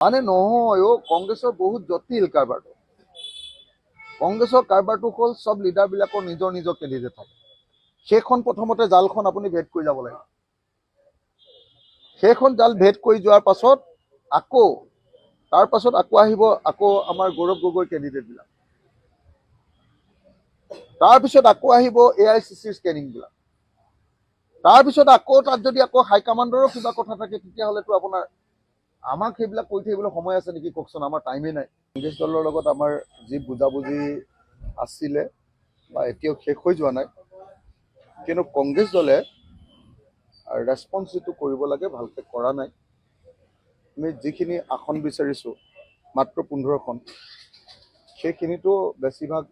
মানে নহয় কংগ্ৰেছৰ বহুত জটিল কাৰবাৰটো। কংগ্ৰেছৰ কাৰবাৰটো হ'ল সব লিডাৰবিলাকৰ নিজৰ নিজৰ কেণ্ডিডেট থাকে। সেইখন প্ৰথমতে জালখন আপুনি ভেদ কৰি যাব লাগিব। সেইখন জাল ভেদ কৰি যোৱাৰ পাছত আকৌ তাৰ পাছত আকৌ আহিব আকৌ আমাৰ গৌৰৱ গগৈৰ কেণ্ডিডেটবিলাক। তাৰপিছত আকৌ আহিব AICCৰ স্কেনিংবিলাক। তাৰপিছত আকৌ তাত যদি আকৌ হাইকমাণ্ডৰো কিবা কথা থাকে তেতিয়াহ'লেতো আপোনাৰ আমাক সেইবিলাক কৰি থাকিবলৈ সময় আছে নেকি কওকচোন? আমাৰ টাইমেই নাই। কংগ্ৰেছ দলৰ লগত আমাৰ যি বুজাবুজি আছিলে বা এতিয়াও শেষ হৈ যোৱা নাই, কিন্তু কংগ্ৰেছ দলে ৰেছপন্স যিটো কৰিব লাগে ভালকৈ কৰা নাই। আমি যিখিনি আসন বিচাৰিছোঁ মাত্ৰ 15খন, সেইখিনিতো বেছিভাগ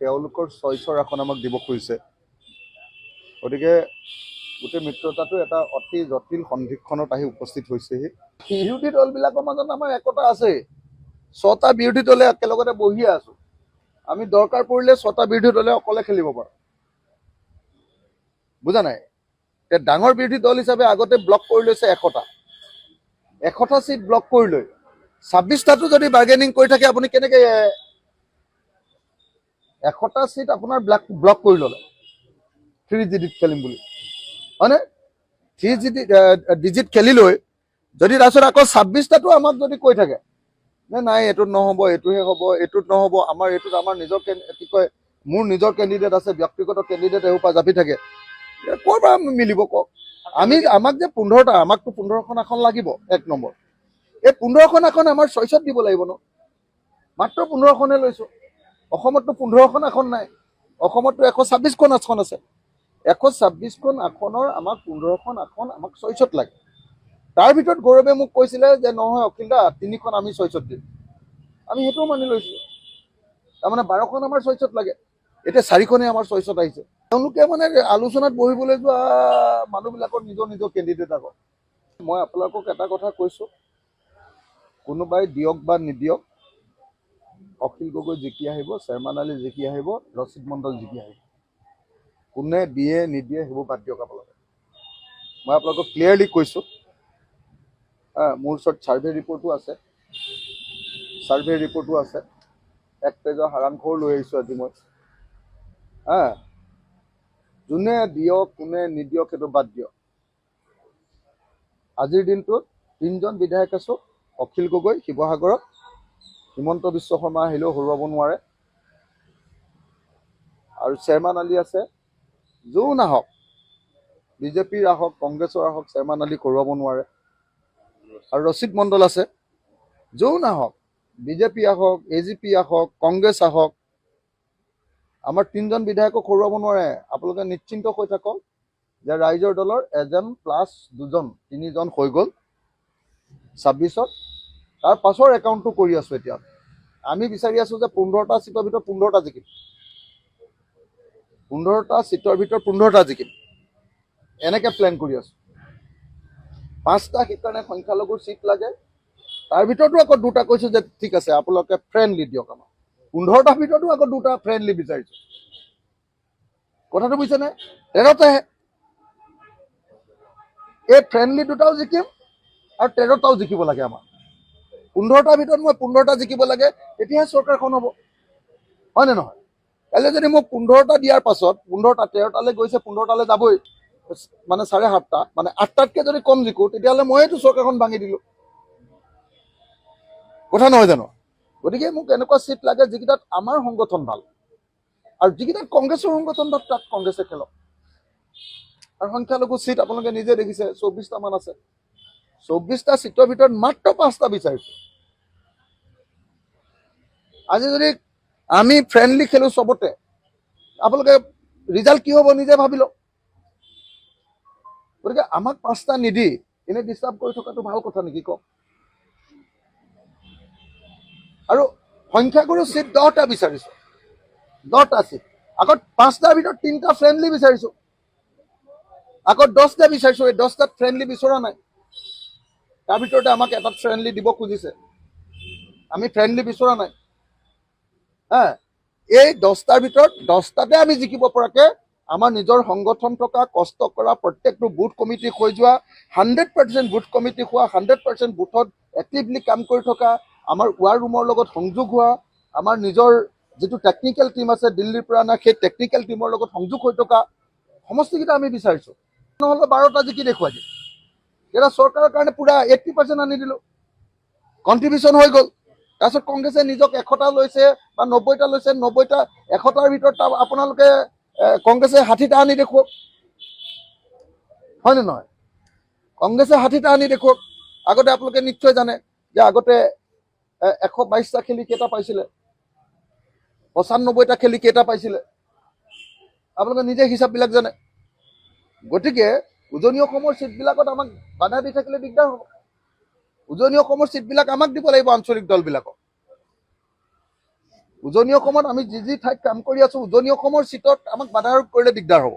তেওঁলোকৰ চইচৰ আসন আমাক দিব খুজিছে। গতিকে গোটেই মিত্ৰতাটো এটা অতি জটিল সন্ধিক্ষণত আহি উপস্থিত হৈছেহি। বিৰোধী দলবিলাকৰ মাজত আমাৰ একতা আছে। 6টা বিৰোধী দলে একেলগতে বহিয়ে আছো। আমি দৰকাৰ পৰিলে 6টা বিৰোধী দলে অকলে খেলিব পাৰোঁ। বুজা নাই? ডাঙৰ বিৰোধী দল হিচাপে আগতে ব্লক কৰি লৈছে 100টা চিট ব্লক কৰি লৈ 26টাতো যদি বাৰ্গেনিং কৰি থাকে আপুনি কেনেকৈ 100টা চিট আপোনাৰ ব্লক কৰি ল'লে 3 খেলিম বুলি, হয়নে? 3 ডিজিট খেলি লৈ যদি তাৰপিছত আকৌ 26টাতো আমাক যদি কৈ থাকে যে নাই এইটোত নহ'ব, এইটোহে হ'ব, এইটোত নহ'ব, আমাৰ এইটোত আমাৰ নিজৰ কি কয় মোৰ নিজৰ কেণ্ডিডেট আছে, ব্যক্তিগত কেণ্ডিডেট এসোপা জাপি থাকে, ক'ৰ পৰা মিলিব কওক? আমাক যে 15টা, আমাকতো 15খন আসন লাগিব। 1 নম্বৰ, এই 15খন আসন আমাৰ চইচত দিব লাগিব ন। মাত্ৰ 15খনে লৈছোঁ। অসমততো 15খন আসন নাই। অসমততো 126খন আসন আছে। 126খন আসনৰ আমাক 15খন আসন আমাক চইচত লাগে। তাৰ ভিতৰত গৌৰৱে মোক কৈছিলে যে নহয় অখিল দা 3খন আমি চইচত দিম। আমি সেইটোও মানি লৈছোঁ। তাৰমানে 12খন আমাৰ চইচত লাগে। এতিয়া 4খনে আমাৰ চইচত আহিছে। তেওঁলোকে মানে আলোচনাত বহিবলৈ যোৱা মানুহবিলাকৰ নিজৰ নিজৰ কেণ্ডিডেট আকৌ। মই আপোনালোকক এটা কথা কৈছোঁ, কোনোবাই দিয়ক বা নিদিয়ক, অখিল গগৈ জিকি আহিব, চেয়াৰমান আলী জিকি আহিব, ৰচিদ মণ্ডল জিকি আহিব। কোনে দিয়ে নিদিয়ে সেইবোৰ বাদ দিয়ক আপোনালোকে। মই আপোনালোকক ক্লিয়াৰলি কৈছোঁ, মোৰ ওচৰত ছাৰ্ভে ৰিপৰ্টো আছে। 1 পেজৰ সাৰাংশও লৈ আহিছোঁ আজি মই। যোনে দিয়ক কোনে নিদিয়ক সেইটো বাদ দিয়ক। আজিৰ দিনটোত 3জন বিধায়ক আছোঁ। অখিল গগৈ শিৱসাগৰত, হিমন্ত বিশ্ব শৰ্মা আহিলেও হৰুৱাব নোৱাৰে, আৰু চেয়াৰমান আলী আছে। যোন আহক, বিজেপিৰ আহক, কংগ্ৰেছৰ আহক, চেয়াৰমান আলী হৰুৱাব নোৱাৰে। আৰু ৰচিদ মণ্ডল আছে। যোন আহক, বিজেপি আহক, AGP আহক, কংগ্ৰেছ আহক, আমাৰ 3জন বিধায়কক হৰুৱাব নোৱাৰে। আপোনালোকে নিশ্চিন্ত হৈ থাকক যে ৰাইজৰ দলৰ 1 + 2 3জন হৈ গ'ল 26ত। তাৰ পাছৰ একাউণ্টটো কৰি আছোঁ। এতিয়া আমি বিচাৰি আছোঁ যে 15টা চিটৰ ভিতৰত 15টা জিকিম। 15টা চিটৰ ভিতৰত 15টা জিকিম, এনেকৈ প্লেন কৰি আছোঁ। 5টা সেইকাৰণে সংখ্যালঘুৰ চিট লাগে। তাৰ ভিতৰতো আকৌ 2টা কৈছোঁ যে ঠিক আছে আপোনালোকে ফ্ৰেণ্ডলি দিয়ক আমাক। 15টাৰ ভিতৰতো আকৌ 2টা ফ্ৰেণ্ডলি বিচাৰিছোঁ। কথাটো বুজিছেনে? 13টাহে। এই ফ্ৰেণ্ডলি 2টাও জিকিম আৰু 13টাও জিকিব লাগে আমাক। 15টাৰ ভিতৰত মই 15টা জিকিব লাগে, তেতিয়াহে চৰকাৰখন হ'ব, হয়নে নহয়? কাইলৈ যদি মোক 15টা দিয়াৰ পাছত 15টা 13টালৈ গৈছে, 15টালৈ যাবই, মানে 7.5টা, মানে 8টাতকৈ যদি কম জিকো তেতিয়াহ'লে মইতো চৰকাৰখন ভাঙি দিলোঁ, কথা নহয় জানো? গতিকে মোক এনেকুৱা চিট লাগে যিকেইটাত আমাৰ সংগঠন ভাল, আৰু যিকেইটাত কংগ্ৰেছৰ সংগঠন ভাল তাত কংগ্ৰেছে খেলক। আৰু সংখ্যালঘু চিট আপোনালোকে নিজে দেখিছে 24টামান আছে। 24টা চিটৰ ভিতৰত মাত্ৰ 5টা বিচাৰিছোঁ। আজি যদি আমি ফ্ৰেণ্ডলি খেলোঁ চবতে, আপোনালোকে ৰিজাল্ট কি হ'ব নিজে ভাবি লওক। গতিকে আমাক 5টা নিদি এনেই ডিষ্টাৰ্ব কৰি থকাটো ভাল কথা নেকি কওক? আৰু সংখ্যাগুৰু চিট 10টা বিচাৰিছোঁ। 10টা চিট, আকৌ 5টাৰ ভিতৰত 3টা ফ্ৰেণ্ডলি বিচাৰিছোঁ, আকৌ 10টা বিচাৰিছোঁ। এই 10টাত ফ্ৰেণ্ডলি বিচৰা নাই। তাৰ ভিতৰতে আমাক এটাত ফ্ৰেণ্ডলি দিব খুজিছে, আমি ফ্ৰেণ্ডলি বিচৰা নাই। এই 10টাৰ ভিতৰত 10টাতে আমি জিকিব পৰাকৈ আমাৰ নিজৰ সংগঠন থকা কষ্ট কৰা প্ৰত্যেকটো বুথ কমিটি হৈ যোৱা 100% বুথ কমিটি হোৱা 100% বুথত এক্টিভলি কাম কৰি থকা আমাৰ ৱাৰ ৰুমৰ লগত সংযোগ হোৱা আমাৰ নিজৰ যিটো টেকনিকেল টিম আছে দিল্লীৰ পৰা অনা সেই টেকনিকেল টিমৰ লগত সংযোগ হৈ থকা সমষ্টিকেইটা আমি বিচাৰিছোঁ নহ'লে 12টা জিকি দেখুৱাই দিম এতিয়া চৰকাৰৰ কাৰণে পুৰা 80% আনি দিলোঁ কণ্ট্ৰিবিউশ্যন হৈ গ'ল তাৰপিছত কংগ্ৰেছে নিজক 100টা লৈছে বা 90টা লৈছে 90টা 100টাৰ ভিতৰত আপোনালোকে কংগ্ৰেছে 60টা আনি দেখুৱাওক হয়নে নহয় কংগ্ৰেছে 60টা আনি দেখুৱাওক আগতে আপোনালোকে নিশ্চয় জানে যে আগতে 122টা খেলি কেইটা পাইছিলে 95টা খেলি কেইটা পাইছিলে আপোনালোকে নিজে হিচাপবিলাক জানে গতিকে উজনি অসমৰ চিটবিলাকত আমাক বাধা দি থাকিলে দিগদাৰ হ'ব উজনি অসমৰ চিটবিলাক আমাক দিব লাগিব আঞ্চলিক দলবিলাকক উজনি অসমত আমি যি যি ঠাইত কাম কৰি আছো উজনি অসমৰ চিটত আমাক বাধা আৰোপ কৰিলে দিগদাৰ হ'ব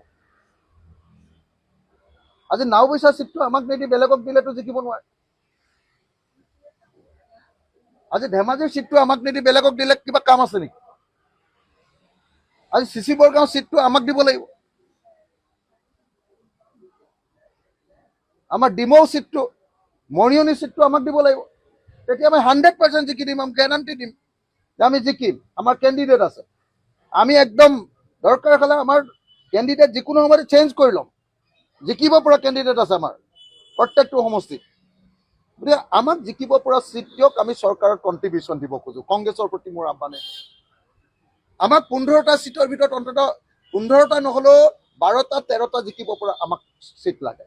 আজি নাওবৈচা চিটটো আমাক নিদি বেলেগক দিলেতো জিকিব নোৱাৰে আজি ধেমাজিৰ চিটটো আমাক নিদি বেলেগক দিলে কিবা কাম আছে নেকি আজি চিচি বৰগাঁও চিটটো আমাক দিব লাগিব আমাৰ ডিমৌ চিটটো মৰিয়নি চিটটো আমাক দিব লাগিব তেতিয়া আমি 100% জিকি দিম আমি গেৰাণ্টি দিম যে আমি জিকিম আমাৰ কেণ্ডিডেট আছে আমি একদম দৰকাৰ হ'লে আমাৰ কেণ্ডিডেট যিকোনো সময়তে চেঞ্জ কৰি ল'ম জিকিব পৰা কেণ্ডিডেট আছে আমাৰ প্ৰত্যেকটো সমষ্টিত গতিকে আমাক জিকিব পৰা চিট দিয়ক আমি চৰকাৰত কণ্ট্ৰিবিউশ্যন দিব খোজোঁ কংগ্ৰেছৰ প্ৰতি মোৰ আহ্বানে আমাক 15টা চিটৰ ভিতৰত অন্ততঃ 15টা নহ'লেও 12টা 13টা জিকিব পৰা আমাক চিট লাগে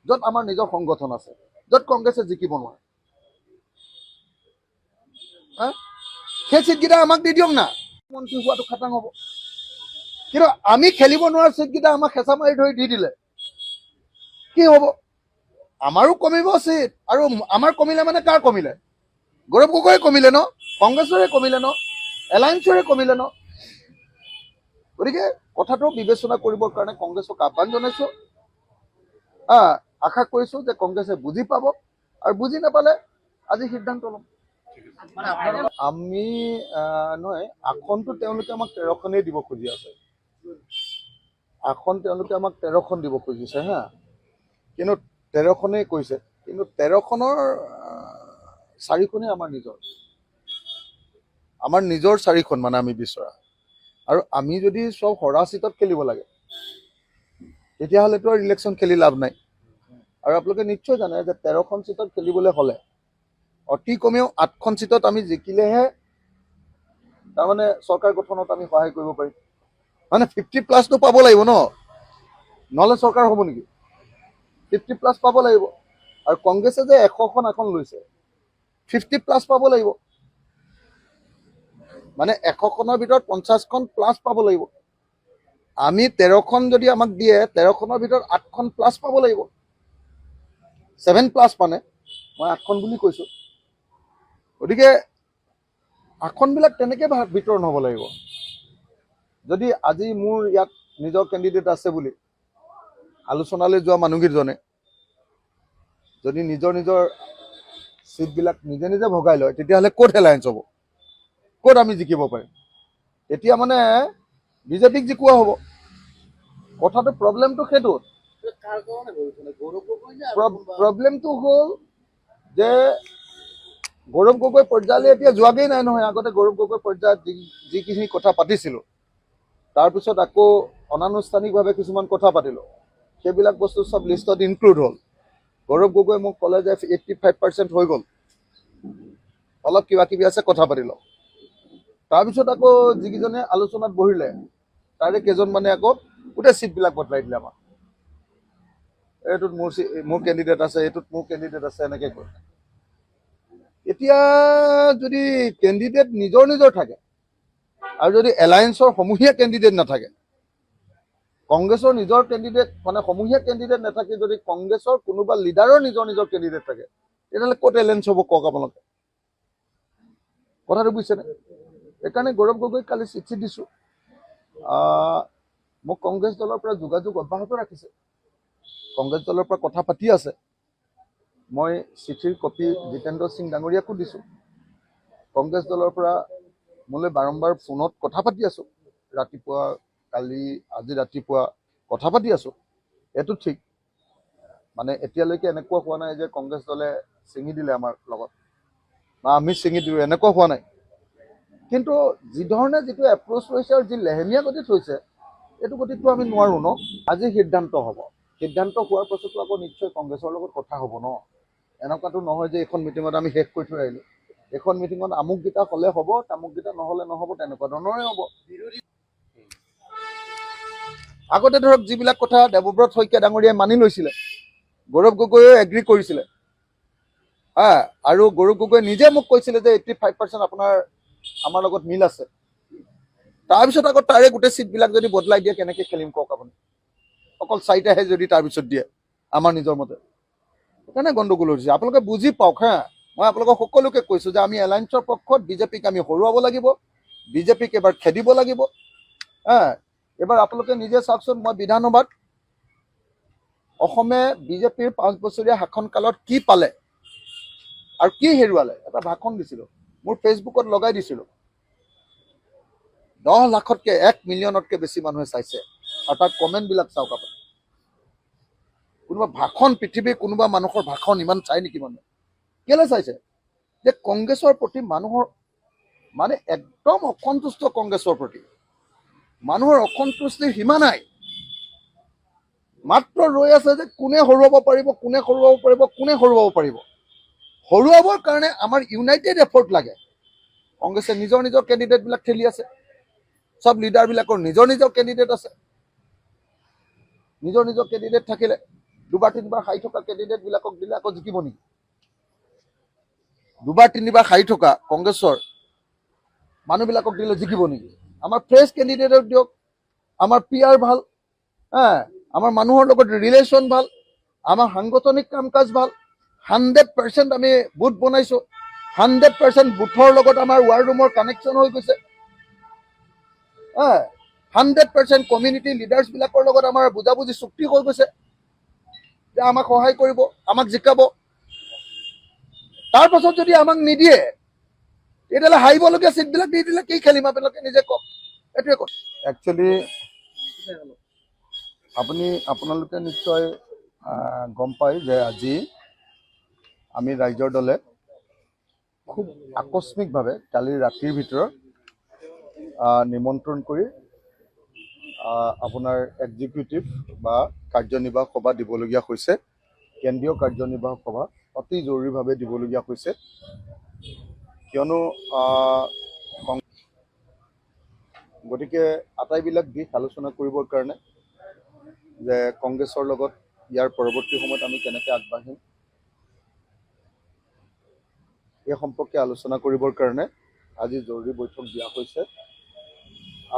য'ত আমাৰ নিজৰ সংগঠন আছে য'ত কংগ্ৰেছে জিকিব নোৱাৰে সেই চিটকেইটা আমাক দি দিয়ক না মন্ত্ৰী হোৱাটো খাটাং হ'ব কিন্তু আমি খেলিব নোৱাৰা চিটকেইটা আমাক হেঁচা মাৰি ধৰি দি দিলে কি হ'ব আমাৰো কমিব চিট আৰু আমাৰ কমিলে মানে কাৰ কমিলে গৌৰৱ গগৈ কমিলে ন কংগ্ৰেছৰে কমিলে ন এলায়েন্সৰে কমিলে ন গতিকে কথাটো বিবেচনা কৰিবৰ কাৰণে কংগ্ৰেছক আহ্বান জনাইছোঁ আশা কৰিছোঁ যে কংগ্ৰেছে বুজি পাব আৰু বুজি নাপালে আজি সিদ্ধান্ত ল'ম আমি নহয় আসনটো তেওঁলোকে আমাক 13খনেই দিব খুজি আছে আসন তেওঁলোকে আমাক 13খন দিব খুজিছে হা কিন্তু 13খনেই কৈছে কিন্তু 13খনৰ 4খনেই আমাৰ নিজৰ 4খন মানে আমি বিচৰা আৰু আমি যদি চব হৰা চিটত খেলিব লাগে তেতিয়াহ'লেতো আৰু ইলেকশ্যন খেলি লাভ নাই আৰু আপোনালোকে নিশ্চয় জানে যে 13খন চিটত খেলিবলৈ হ'লে অতি কমেও 8খন চিটত আমি জিকিলেহে তাৰমানে চৰকাৰ গঠনত আমি সহায় কৰিব পাৰিম মানে 50+ পাব লাগিব ন নহ'লে চৰকাৰ হ'ব নেকি 50+ পাব লাগিব আৰু কংগ্ৰেছে যে 100খন আসন লৈছে 50+ পাব লাগিব মানে 100খনৰ ভিতৰত 50খন প্লাছ পাব লাগিব আমি 13খন যদি আমাক দিয়ে 13খনৰ ভিতৰত 8খন প্লাছ পাব লাগিব 7+ মানে মই 8খন বুলি কৈছোঁ গতিকে আসনবিলাক তেনেকৈ বিতৰণ হ'ব লাগিব যদি আজি মোৰ ইয়াত নিজৰ কেণ্ডিডেট আছে বুলি আলোচনালৈ যোৱা মানুহকেইজনে যদি নিজৰ নিজৰ চিটবিলাক নিজে নিজে ভগাই লয় তেতিয়াহ'লে ক'ত এলায়েন্স হ'ব ক'ত আমি জিকিব পাৰিম এতিয়া মানে বিজেপিক জিকোৱা হ'ব কথাটো প্ৰব্লেমটো সেইটোত প্ৰব্লেমটো হ'ল যে গৌৰৱ গগৈ পৰ্যায়লৈ এতিয়া যোৱাগেই নাই নহয় আগতে গৌৰৱ গগৈ পৰ্যায়ত যিখিনি কথা পাতিছিলোঁ তাৰপিছত আকৌ অনানুষ্ঠানিকভাৱে কিছুমান কথা পাতিলোঁ সেইবিলাক বস্তু চব লিষ্টত ইনক্লুড হ'ল গৌৰৱ গগৈ মোক ক'লে যে 85% হৈ গ'ল অলপ কিবা কিবি আছে কথা পাতি লওঁ তাৰপিছত আকৌ যিকেইজনে আলোচনাত বহিলে তাৰে কেইজনমানে আকৌ গোটেই চিটবিলাক বদলাই দিলে আমাক এইটোত মোৰ কেণ্ডিডেট আছে এইটোত মোৰ কেণ্ডিডেট আছে এনেকৈ কয় এতিয়া যদি কেণ্ডিডেট নিজৰ নিজৰ থাকে আৰু যদি এলায়েন্সৰ সমূহীয়া কেণ্ডিডেট নাথাকে কংগ্ৰেছৰ নিজৰ কেণ্ডিডেট মানে সমূহীয়া কেণ্ডিডেট নাথাকে যদি কংগ্ৰেছৰ কোনোবা লিডাৰৰ নিজৰ নিজৰ কেণ্ডিডেট থাকে তেতিয়াহ'লে ক'ত এলায়েন্স হ'ব কওক আপোনালোকে কথাটো বুজিছেনে সেইকাৰণে গৌৰৱ গগৈক কালি চিঠি দিছোঁ মোক কংগ্ৰেছ দলৰ পৰা যোগাযোগ অব্যাহত ৰাখিছে কংগ্ৰেছ দলৰ পৰা কথা পাতি আছে মই চিঠিৰ কপি জিতেন্দ্ৰ সিং ডাঙৰীয়াকো দিছোঁ কংগ্ৰেছ দলৰ পৰা মোলৈ বাৰম্বাৰ ফোনত কথা পাতি আছোঁ ৰাতিপুৱা আজি ৰাতিপুৱা কথা পাতি আছোঁ, এইটো ঠিক। মানে এতিয়ালৈকে এনেকুৱা হোৱা নাই যে কংগ্ৰেছ দলে ছিঙি দিলে আমাৰ লগত বা আমি ছিঙি দিলোঁ, এনেকুৱা হোৱা নাই। কিন্তু যিধৰণে যিটো এপ্ৰ'চ লৈছে আৰু যি লেহেমীয়া গতিত হৈছে, এইটো গতিতটো আমি নোৱাৰোঁ ন। আজি সিদ্ধান্ত হ'ব, সিদ্ধান্ত হোৱাৰ পাছতো আকৌ নিশ্চয় কংগ্ৰেছৰ লগত কথা হ'ব ন। এনেকুৱাতো নহয় যে এইখন মিটিঙত আমি শেষ কৰি থৈ আহিলোঁ, এইখন মিটিঙত আমুককেইটা হ'লে হ'ব, তামুককেইটা নহ'লে নহ'ব, তেনেকুৱা ধৰণৰে হ'ব। আগতে ধৰক যিবিলাক কথা দেৱব্ৰত শইকীয়া ডাঙৰীয়াই মানি লৈছিলে, গৌৰৱ গগৈয়ে এগ্ৰী কৰিছিলে, আৰু গৌৰৱ গগৈয়ে নিজে মোক কৈছিলে যে 85% আপোনাৰ আমাৰ লগত মিল আছে। তাৰপিছত আকৌ তাৰে গোটেই চিটবিলাক যদি বদলাই দিয়ে কেনেকৈ খেলিম কওক আপুনি। অকল 4টাহে যদি তাৰপিছত দিয়ে আমাৰ নিজৰ মতে, সেইকাৰণে গণ্ডগোল হৈছে। আপোনালোকে বুজি পাওক মই আপোনালোকক সকলোকে কৈছোঁ যে আমি এলায়েন্সৰ পক্ষত, বিজেপিক আমি হৰুৱাব লাগিব, বিজেপিক এবাৰ খেদিব লাগিব। এবাৰ আপোনালোকে নিজে চাওকচোন, মই বিধানসভাত অসমে বিজেপিৰ 5 বছৰীয়া শাসনকালত কি পালে আৰু কি হেৰুৱালে এটা ভাষণ দিছিলোঁ, মোৰ ফেচবুকত লগাই দিছিলোঁ। 10 লাখতকৈ 1 মিলিয়নতকৈ বেছি মানুহে চাইছে, আৰু তাৰ কমেণ্টবিলাক চাওক আপুনি। কোনোবা ভাষণ, পৃথিৱীৰ কোনোবা মানুহৰ ভাষণ ইমান চাই নেকি মানুহে? কেলৈ চাইছে? যে কংগ্ৰেছৰ প্ৰতি মানুহৰ মানে একদম অসন্তুষ্ট, কংগ্ৰেছৰ প্ৰতি মানুহৰ অসন্তুষ্টিৰ সীমা নাই। মাত্ৰ ৰৈ আছে যে কোনে হৰুৱাব পাৰিব, কোনে হৰুৱাব পাৰিব, কোনে হৰুৱাব পাৰিব। হৰুৱাবৰ কাৰণে আমাৰ ইউনাইটেড এফৰ্ট লাগে। কংগ্ৰেছে নিজৰ নিজৰ কেণ্ডিডেটবিলাক ঠেলি আছে, চব লিডাৰবিলাকৰ নিজৰ নিজৰ কেণ্ডিডেট আছে। নিজৰ নিজৰ কেণ্ডিডেট থাকিলে 2বাৰ 3বাৰ হাৰি থকা কেণ্ডিডেটবিলাকক দিলে আকৌ জিকিব নেকি? 2বাৰ 3বাৰ হাৰি থকা কংগ্ৰেছৰ মানুহবিলাকক দিলে জিকিব নেকি? আমাৰ ফ্ৰেছ কেণ্ডিডেটক দিয়ক, আমাৰ PR ভাল, আমাৰ মানুহৰ লগত ৰিলেশ্যন ভাল, আমাৰ সাংগঠনিক কাম কাজ ভাল। 100% আমি বুথ বনাইছোঁ, 100% বুথৰ লগত আমাৰ ৱাৰ্ড ৰুমৰ কানেকশ্যন হৈ গৈছে। 100% কমিউনিটি লিডাৰ্ছবিলাকৰ লগত আমাৰ বুজাবুজি চুক্তি হৈ গৈছে যে আমাক সহায় কৰিব, আমাক জিকাব। তাৰ পাছত যদি আমাক নিদিয়ে, তেতিয়াহ'লে হাৰিবলগীয়া চিটবিলাক দি দিলে কি খেলিম আপোনালোকে নিজে কওক। এইটোৱে কথা। একচুৱেলি আপোনালোকে নিশ্চয় গম পায় যে আজি আমি ৰাইজৰ দলে খুব আকস্মিকভাৱে কালি ৰাতিৰ ভিতৰত নিমন্ত্ৰণ কৰি আপোনাৰ এক্সিকিউটিভ বা কাৰ্যনিৰ্বাহক সভা দিবলগীয়া হৈছে। কেন্দ্ৰীয় কাৰ্যনিৰ্বাহক সভা অতি জৰুৰীভাৱে দিবলগীয়া হৈছে, কিয়নো গতিকে আটাইবিলাক দিশ আলোচনা কৰিবৰ কাৰণে যে কংগ্ৰেছৰ লগত ইয়াৰ পৰৱৰ্তী সময়ত আমি কেনেকৈ আগবাঢ়িম এই সম্পৰ্কে আলোচনা কৰিবৰ কাৰণে আজি জৰুৰী বৈঠক দিয়া হৈছে।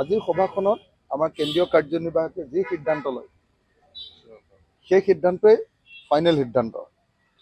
আজিৰ সভাখনত আমাৰ কেন্দ্ৰীয় কাৰ্যনিৰ্বাহকে যি সিদ্ধান্ত লয় সেই সিদ্ধান্তই ফাইনেল সিদ্ধান্ত।